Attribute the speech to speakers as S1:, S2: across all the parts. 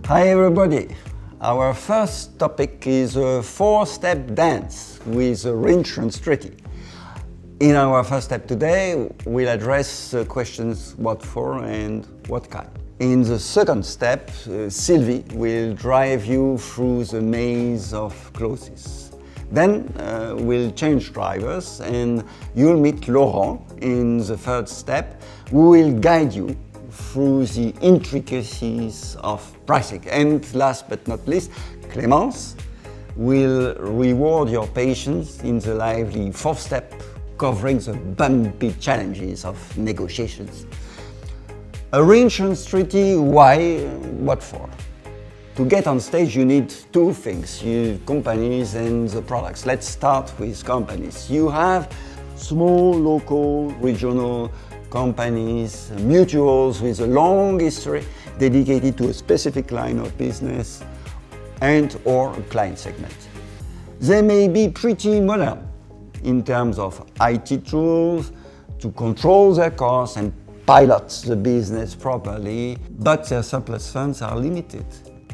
S1: Hi everybody! Our first topic is a four-step dance with a reinsurance treaty. In our first step today, we'll address the questions what for and what kind. In the second step, Sylvie will drive you through the maze of clauses. Then we'll change drivers and you'll meet Laurent in the third step, who will guide you through the intricacies of pricing. And last but not least, Clémence will reward your patience in the lively fourth step, covering the bumpy challenges of negotiations. A reinsurance treaty, why, what for? To get on stage you need two things, companies and the products. Let's start with companies. You have small, local, regional companies, mutuals with a long history dedicated to a specific line of business and or a client segment. They may be pretty modern in terms of IT tools to control their costs and pilot the business properly, but their surplus funds are limited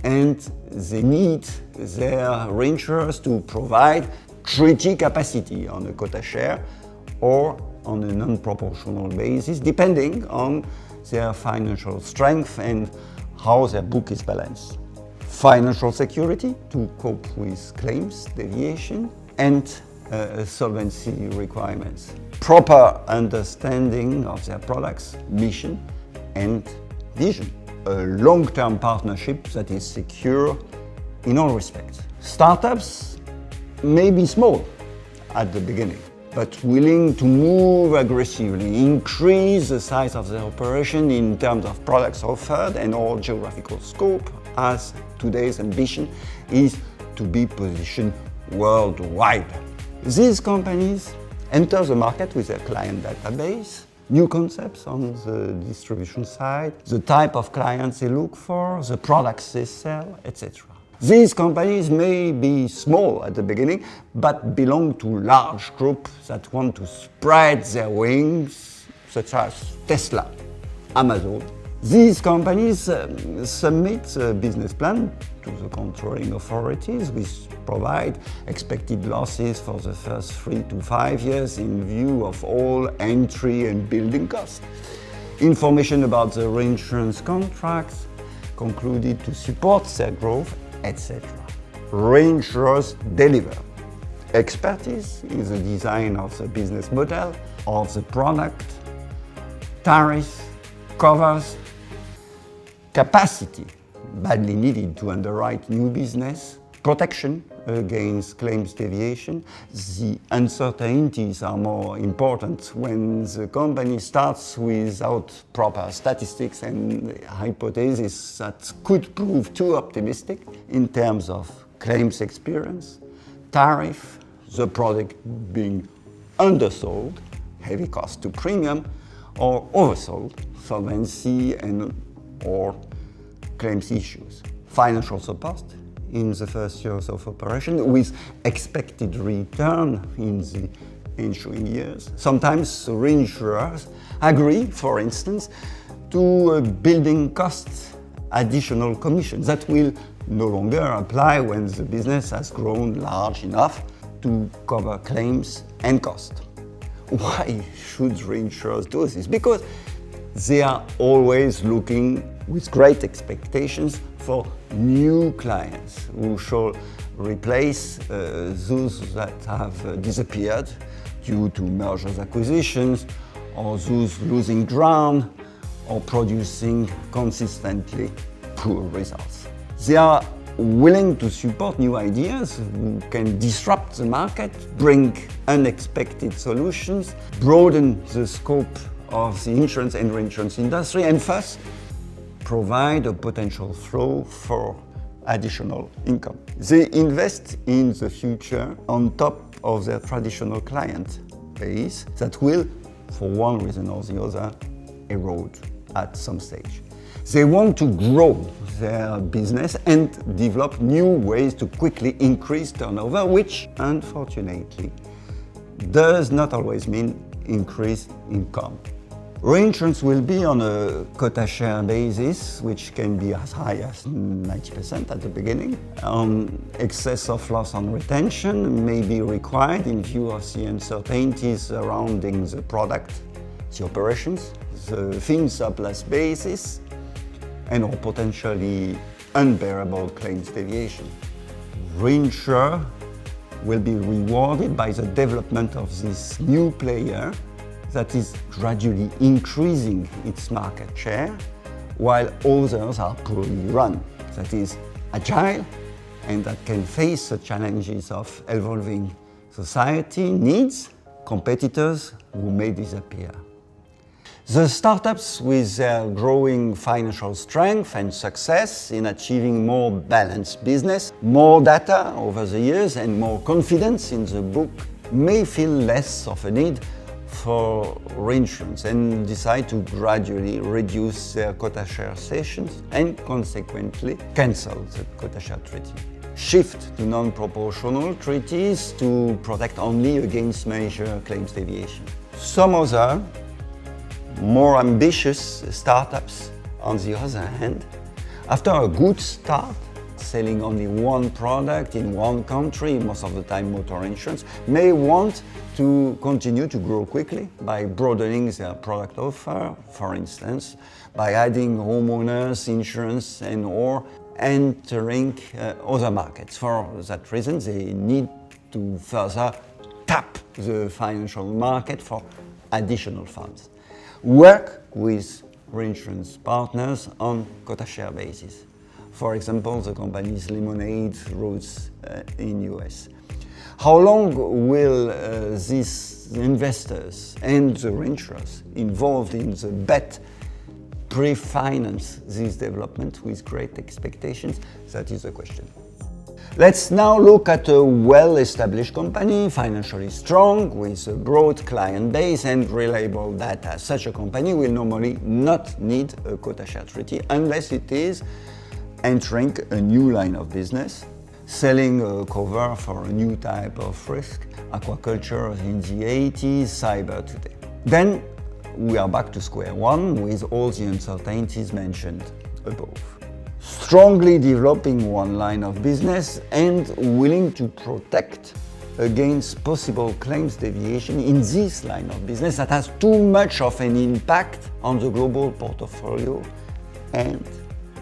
S1: and they need their reinsurers to provide treaty capacity on a quota share or on a non-proportional basis, depending on their financial strength and how their book is balanced. Financial security to cope with claims, deviation, and solvency requirements. Proper understanding of their products, mission, and vision. A long-term partnership that is secure in all respects. Startups may be small at the beginning, but willing to move aggressively, increase the size of their operation in terms of products offered and all geographical scope, as today's ambition is to be positioned worldwide. These companies enter the market with their client database, new concepts on the distribution side, the type of clients they look for, the products they sell, etc. These companies may be small at the beginning, but belong to large groups that want to spread their wings, such as Tesla, Amazon. These companies submit a business plan to the controlling authorities, which provide expected losses for the first 3 to 5 years in view of all entry and building costs. Information about the reinsurance contracts concluded to support their growth, etc. Reinsurers deliver expertise in the design of the business model, of the product, tariffs, covers, capacity badly needed to underwrite new business, protection against claims deviation. The uncertainties are more important when the company starts without proper statistics and hypotheses that could prove too optimistic in terms of claims experience, tariff, the product being undersold, heavy cost to premium, or oversold, solvency and or claims issues. Financial support in the first years of operation with expected return in the ensuing years. Sometimes reinsurers agree, for instance, to building costs additional commissions that will no longer apply when the business has grown large enough to cover claims and costs. Why should reinsurers do this? Because they are always looking with great expectations for new clients who shall replace those that have disappeared due to mergers, acquisitions, or those losing ground or producing consistently poor results. They are willing to support new ideas who can disrupt the market, bring unexpected solutions, broaden the scope of the insurance and reinsurance industry, and thus provide a potential flow for additional income. They invest in the future on top of their traditional client base that will, for one reason or the other, erode at some stage. They want to grow their business and develop new ways to quickly increase turnover, which unfortunately does not always mean increased income. Reinsurance will be on a quota share basis, which can be as high as 90% at the beginning. Excess of loss on retention may be required in view of the uncertainties surrounding the product, the operations, the fin surplus basis, and or potentially unbearable claims deviation. Reinsurer will be rewarded by the development of this new player that is gradually increasing its market share, while others are poorly run, that is agile, and that can face the challenges of evolving society needs, competitors who may disappear. The startups with their growing financial strength and success in achieving more balanced business, more data over the years and more confidence in the book may feel less of a need for reinsurance and decide to gradually reduce their quota share cessions and consequently cancel the quota share treaty. Shift to non-proportional treaties to protect only against major claims deviation. Some other, more ambitious startups, on the other hand, after a good start, selling only one product in one country, most of the time motor insurance, may want to continue to grow quickly by broadening their product offer, for instance, by adding homeowners insurance and or entering other markets. For that reason, they need to further tap the financial market for additional funds. Work with reinsurance partners on quota share basis. For example, the company's Lemonade routes in US. How long will these investors and the reinsurers involved in the bet pre-finance this development with great expectations? That is the question. Let's now look at a well-established company, financially strong, with a broad client base and reliable data. Such a company will normally not need a quota share treaty unless it is entering a new line of business, selling a cover for a new type of risk, aquaculture in the 80s, cyber today. Then we are back to square one with all the uncertainties mentioned above. Strongly developing one line of business and willing to protect against possible claims deviation in this line of business that has too much of an impact on the global portfolio and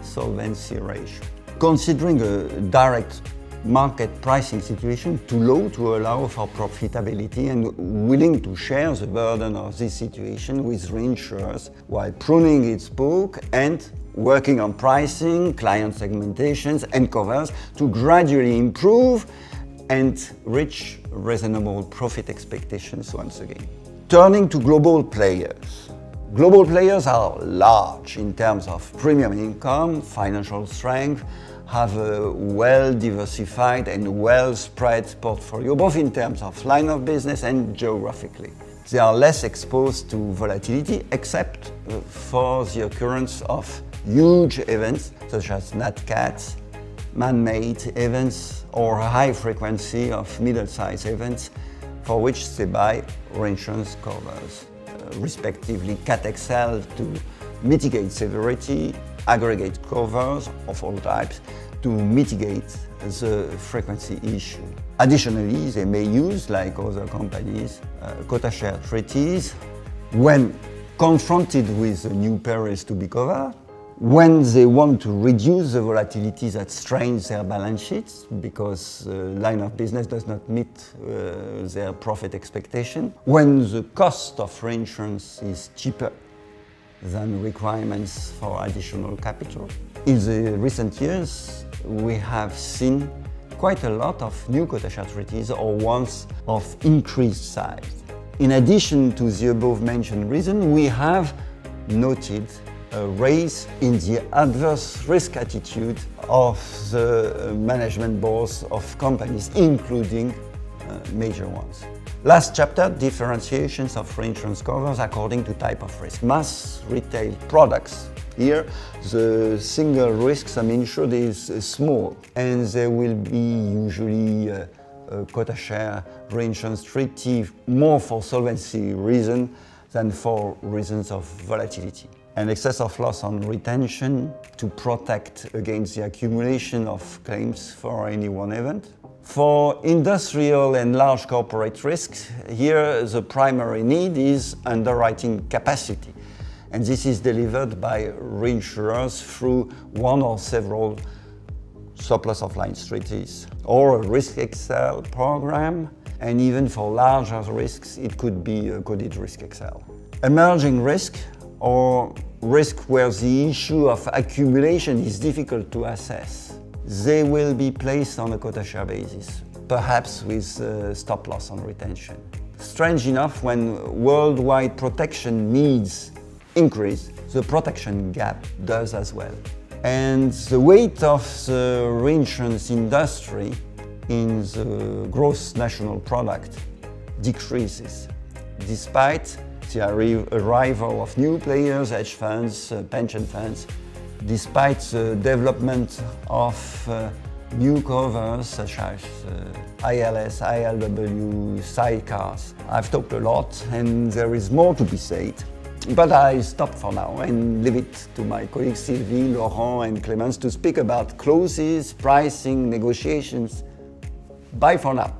S1: solvency ratio. Considering a direct market pricing situation too low to allow for profitability and willing to share the burden of this situation with reinsurers while pruning its book and working on pricing, client segmentations and covers to gradually improve and reach reasonable profit expectations once again. Turning to global players. Global players are large in terms of premium income, financial strength, have a well-diversified and well-spread portfolio, both in terms of line of business and geographically. They are less exposed to volatility, except for the occurrence of huge events, such as nat cats, man-made events, or a high frequency of middle-sized events, for which they buy reinsurance covers. Respectively Cat XL to mitigate severity, aggregate covers of all types to mitigate the frequency issue. Additionally, they may use, like other companies, quota share treaties when confronted with new perils to be covered, when they want to reduce the volatility that strains their balance sheets because the line of business does not meet their profit expectation, when the cost of reinsurance is cheaper than requirements for additional capital. In the recent years, we have seen quite a lot of new quota share treaties or ones of increased size. In addition to the above mentioned reason, we have noted a raise in the adverse risk attitude of the management boards of companies, including major ones. Last chapter, differentiations of reinsurance covers according to type of risk. Mass retail products. Here, the single risk sum insured is small, and there will be usually a quota share reinsurance treaty more for solvency reason than for reasons of volatility. And excess of loss on retention to protect against the accumulation of claims for any one event. For industrial and large corporate risks, here the primary need is underwriting capacity. And this is delivered by reinsurers through one or several surplus of lines treaties or a risk excel program, and even for larger risks it could be a coded risk excel. Emerging risk, or risk where the issue of accumulation is difficult to assess, they will be placed on a quota share basis, perhaps with stop loss on retention. Strange enough, when worldwide protection needs increase, the protection gap does as well. And the weight of the reinsurance industry in the gross national product decreases, despite the arrival of new players, hedge funds, pension funds, despite the development of new covers such as ILS, ILW, sidecars. I've talked a lot and there is more to be said, but I stop for now and leave it to my colleagues Sylvie, Laurent and Clémence to speak about clauses, pricing, negotiations. Bye for now.